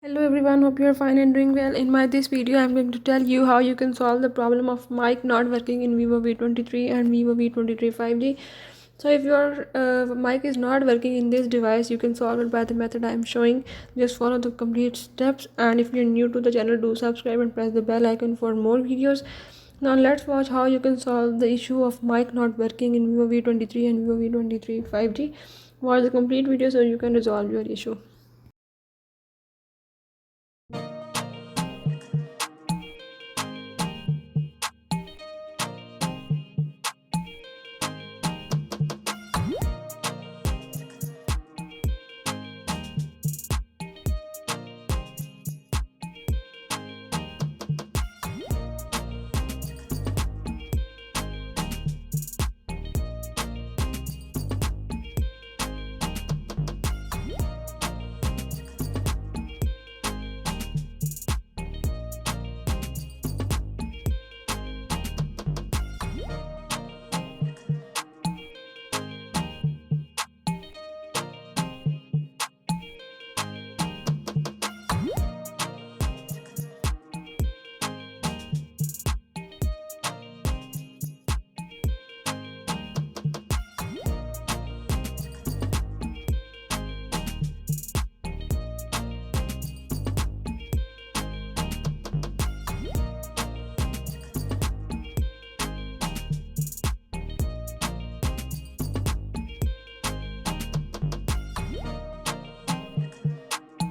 Hello everyone, hope you are fine and doing well. In this video I'm going to tell you how you can solve the problem of mic not working in Vivo V23 and Vivo V23 5G. So if your mic is not working in this device, you can solve it by the method I am showing. Just follow the complete steps, and if you're new to the channel, do subscribe and press the bell icon for more videos. Now let's watch how you can solve the issue of mic not working in Vivo V23 and Vivo V23 5G. Watch the complete video so you can resolve your issue.